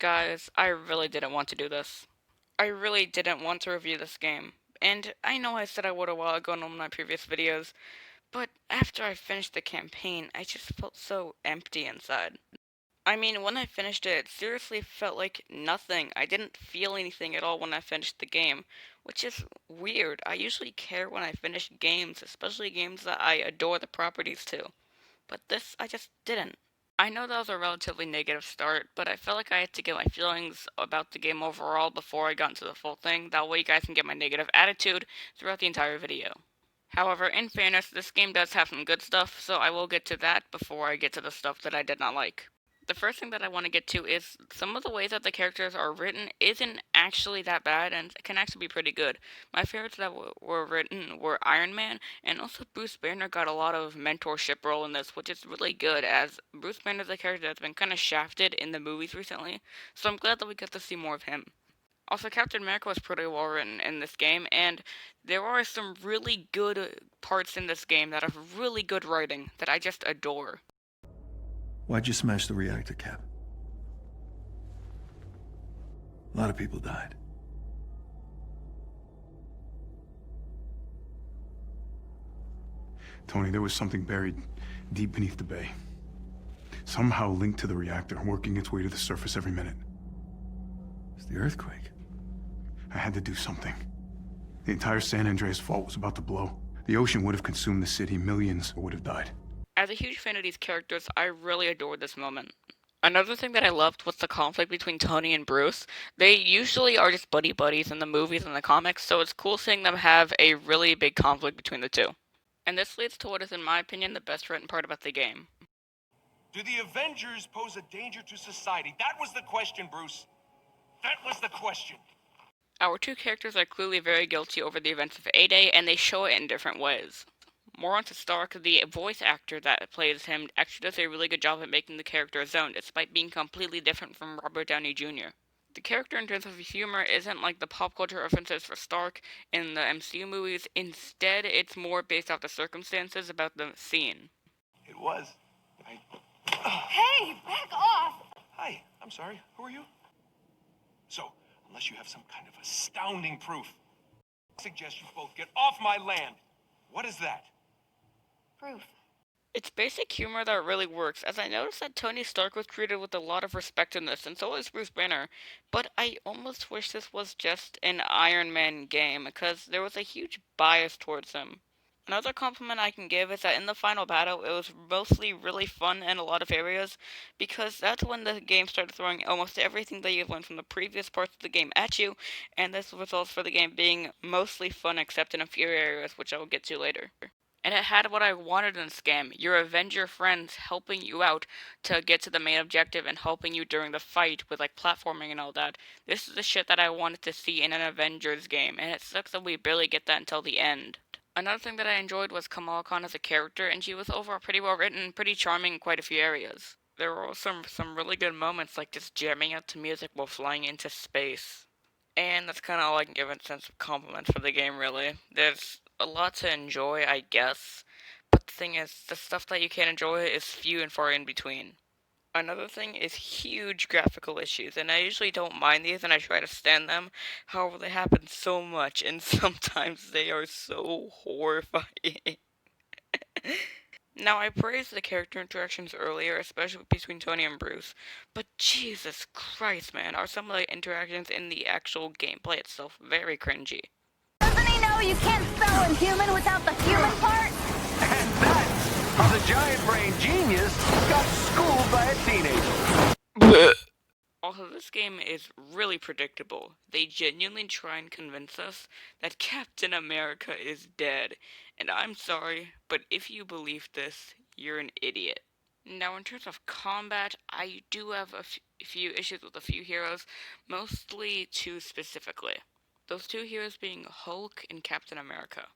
Guys, I really didn't want to do this. I really didn't want to review this game. And I know I said I would a while ago in one of my previous videos, but after I finished the campaign, I just felt so empty inside. I mean, when I finished it, it seriously felt like nothing. I didn't feel anything at all when I finished the game, which is weird. I usually care when I finish games, especially games that I adore the properties to. But this, I just didn't. I know that was a relatively negative start, but I felt like I had to get my feelings about the game overall before I got into the full thing. That way you guys can get my negative attitude throughout the entire video. However, in fairness, this game does have some good stuff, so I will get to that before I get to the stuff that I did not like. The first thing that I want to get to is some of the ways that the characters are written isn't actually that bad and can actually be pretty good. My favorites that were written were Iron Man, and also Bruce Banner got a lot of mentorship role in this, which is really good as Bruce Banner is a character that's been kind of shafted in the movies recently, so I'm glad that we get to see more of him. Also, Captain America was pretty well written in this game, and there are some really good parts in this game that have really good writing that I just adore. Why'd you smash the reactor, Cap? A lot of people died. Tony, there was something buried deep beneath the bay. Somehow linked to the reactor, working its way to the surface every minute. It's the earthquake. I had to do something. The entire San Andreas fault was about to blow. The ocean would have consumed the city. Millions would have died. As a huge fan of these characters, I really adored this moment. Another thing that I loved was the conflict between Tony and Bruce. They usually are just buddy buddies in the movies and the comics, so it's cool seeing them have a really big conflict between the two. And this leads to what is, in my opinion, the best written part about the game. Do the Avengers pose a danger to society? That was the question, Bruce. That was the question. Our two characters are clearly very guilty over the events of A-Day, and they show it in different ways. More onto Stark, the voice actor that plays him actually does a really good job at making the character his own, despite being completely different from Robert Downey Jr. The character in terms of humor isn't like the pop culture references for Stark in the MCU movies. Instead, it's more based off the circumstances about the scene. It was. Hey, back off! Hi, I'm sorry. Who are you? So, unless you have some kind of astounding proof, I suggest you both get off my land. What is that? Proof. It's basic humor that really works, as I noticed that Tony Stark was treated with a lot of respect in this, and so is Bruce Banner, but I almost wish this was just an Iron Man game, because there was a huge bias towards him. Another compliment I can give is that in the final battle, it was mostly really fun in a lot of areas, because that's when the game started throwing almost everything that you've learned from the previous parts of the game at you, and this results for the game being mostly fun except in a few areas, which I will get to later. And it had what I wanted in this game, your Avenger friends helping you out to get to the main objective and helping you during the fight with like platforming and all that. This is the shit that I wanted to see in an Avengers game, and it sucks that we barely get that until the end. Another thing that I enjoyed was Kamala Khan as a character, and she was overall pretty well written, pretty charming in quite a few areas. There were also some really good moments, like just jamming out to music while flying into space. And that's kind of all I can give in sense of compliments for the game, really. There's a lot to enjoy, I guess, but the thing is, the stuff that you can enjoy is few and far in between. Another thing is huge graphical issues, and I usually don't mind these and I try to stand them. However, they happen so much, and sometimes they are so horrifying. Now, I praised the character interactions earlier, especially between Tony and Bruce, but Jesus Christ, man, are some of the interactions in the actual gameplay itself very cringy. Doesn't he know you can't spell inhuman without the human part? And that's how the giant brain genius got schooled by a teenager. Also, this game is really predictable. They genuinely try and convince us that Captain America is dead. And I'm sorry, but if you believe this, you're an idiot. Now, in terms of combat, I do have a few issues with a few heroes, mostly two specifically. Those two heroes being Hulk and Captain America.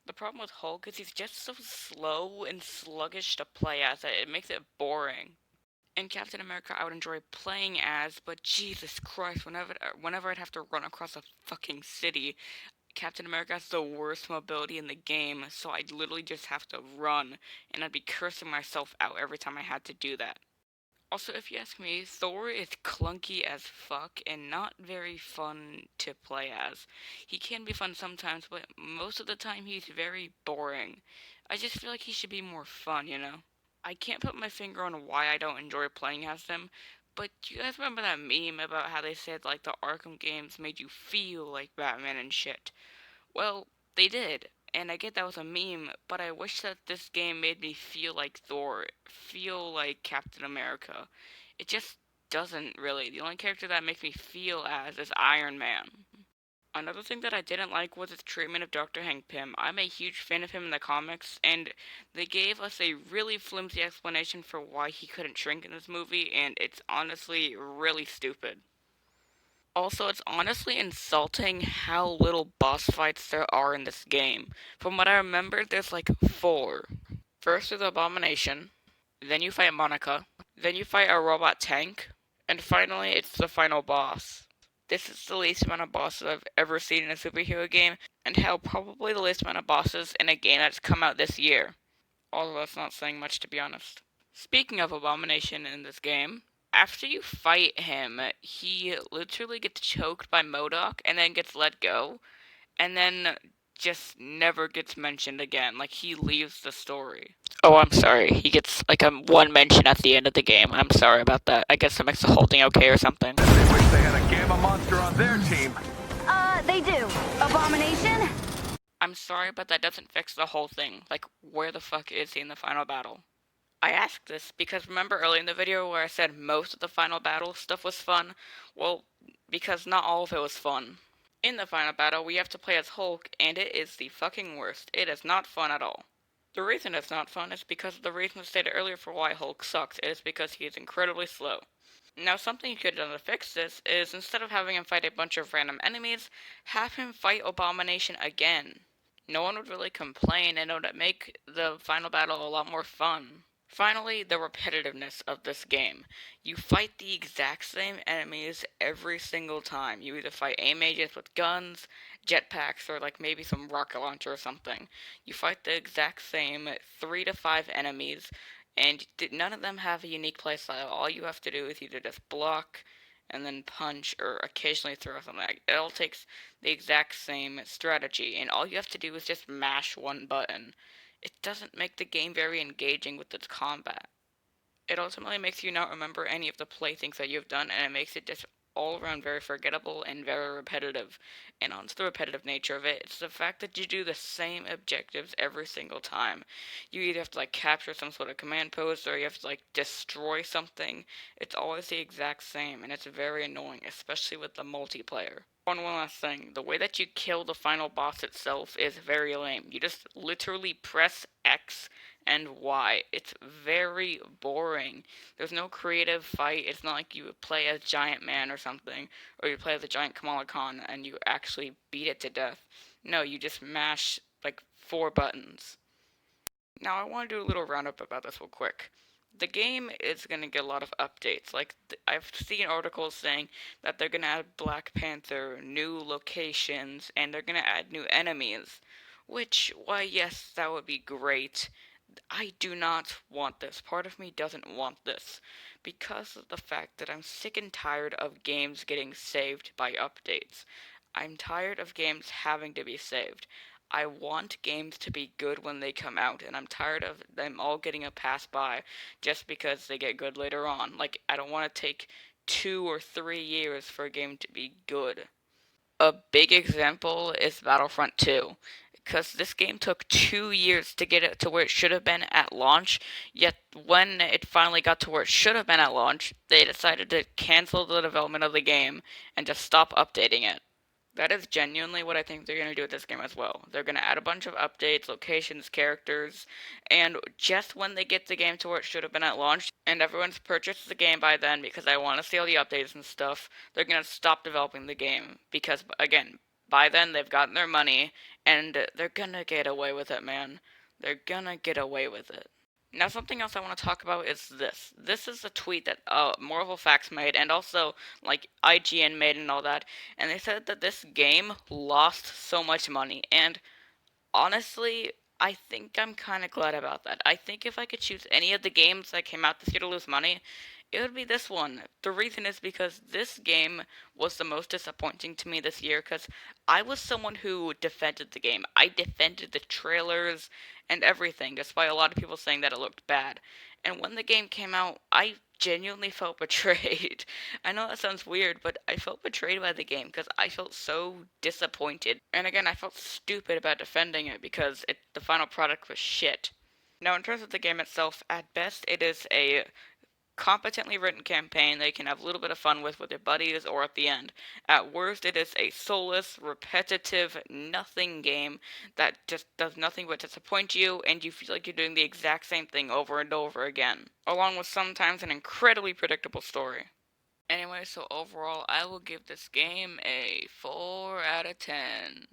The problem with Hulk is he's just so slow and sluggish to play as that it makes it boring. And Captain America I would enjoy playing as, but Jesus Christ, whenever I'd have to run across a fucking city, Captain America has the worst mobility in the game, so I'd literally just have to run, and I'd be cursing myself out every time I had to do that. Also, if you ask me, Thor is clunky as fuck and not very fun to play as. He can be fun sometimes, but most of the time he's very boring. I just feel like he should be more fun, you know? I can't put my finger on why I don't enjoy playing as him, but do you guys remember that meme about how they said, like, the Arkham games made you feel like Batman and shit? Well, they did, and I get that was a meme, but I wish that this game made me feel like Thor, feel like Captain America. It just doesn't really. The only character that makes me feel as is Iron Man. Another thing that I didn't like was his treatment of Dr. Hank Pym. I'm a huge fan of him in the comics, and they gave us a really flimsy explanation for why he couldn't shrink in this movie, and it's honestly really stupid. Also, it's honestly insulting how little boss fights there are in this game. From what I remember, there's like four. First is Abomination, then you fight Monica, then you fight a robot tank, and finally it's the final boss. This is the least amount of bosses I've ever seen in a superhero game, and hell, probably the least amount of bosses in a game that's come out this year. Although that's not saying much to be honest. Speaking of Abomination in this game, after you fight him, he literally gets choked by MODOK and then gets let go, and then just never gets mentioned again. Like, he leaves the story. Oh, I'm sorry. He gets, like, a one mention at the end of the game. I'm sorry about that. I guess that makes the whole thing okay or something. They wish they had a Gamma monster on their team. They do. Abomination? I'm sorry, but that doesn't fix the whole thing. Like, where the fuck is he in the final battle? I asked this because remember early in the video where I said most of the final battle stuff was fun? Well, because not all of it was fun. In the final battle, we have to play as Hulk, and it is the fucking worst. It is not fun at all. The reason it's not fun is because of the reason stated earlier for why Hulk sucks. It is because he is incredibly slow. Now, something you could have done to fix this is instead of having him fight a bunch of random enemies, have him fight Abomination again. No one would really complain, and it would make the final battle a lot more fun. Finally, the repetitiveness of this game. You fight the exact same enemies every single time. You either fight aim mages with guns, jetpacks, or like maybe some rocket launcher or something. You fight the exact same 3 to 5 enemies, and none of them have a unique playstyle. All you have to do is either just block and then punch or occasionally throw something. It all takes the exact same strategy, and all you have to do is just mash one button. It doesn't make the game very engaging with its combat. It ultimately makes you not remember any of the play things that you've done, and it makes it just all around very forgettable and very repetitive. And on to the repetitive nature of it, it's the fact that you do the same objectives every single time. You either have to like capture some sort of command post or you have to like destroy something. It's always the exact same, and it's very annoying, especially with the multiplayer. One last thing, the way that you kill the final boss itself is very lame. You just literally press X and Y. It's very boring. There's no creative fight. It's not like you play as Giant Man or something, or you play as a giant Kamala Khan and you actually beat it to death. No, you just mash like 4 buttons. Now I want to do a little roundup about this real quick. The game is going to get a lot of updates. Like, I've seen articles saying that they're going to add Black Panther, new locations, and they're going to add new enemies. Which, why, yes, that would be great. I do not want this. Part of me doesn't want this. Because of the fact that I'm sick and tired of games getting saved by updates. I'm tired of games having to be saved. I want games to be good when they come out, and I'm tired of them all getting a pass by just because they get good later on. Like, I don't want to take 2 or 3 years for a game to be good. A big example is Battlefront 2. Because this game took 2 years to get it to where it should have been at launch, yet when it finally got to where it should have been at launch, they decided to cancel the development of the game and just stop updating it. That is genuinely what I think they're going to do with this game as well. They're going to add a bunch of updates, locations, characters, and just when they get the game to where it should have been at launch, and everyone's purchased the game by then because I want to see all the updates and stuff, they're going to stop developing the game. Because, again, by then they've gotten their money, and they're going to get away with it, man. They're going to get away with it. Now, something else I want to talk about is this. This is a tweet that Marvel Facts made, and also like IGN made, and all that. And they said that this game lost so much money. And honestly, I think I'm kind of glad about that. I think if I could choose any of the games that came out this year to lose money, It would be this one. The reason is because this game was the most disappointing to me this year because I was someone who defended the game. I defended the trailers and everything, despite a lot of people saying that it looked bad. And when the game came out, I genuinely felt betrayed. I know that sounds weird, but I felt betrayed by the game because I felt so disappointed. And again, I felt stupid about defending it because the final product was shit. Now, in terms of the game itself, at best, it is a competently written campaign that you can have a little bit of fun with your buddies or at the end. At worst, it is a soulless, repetitive, nothing game that just does nothing but disappoint you, and you feel like you're doing the exact same thing over and over again, along with sometimes an incredibly predictable story. Anyway, so overall, I will give this game a 4 out of 10.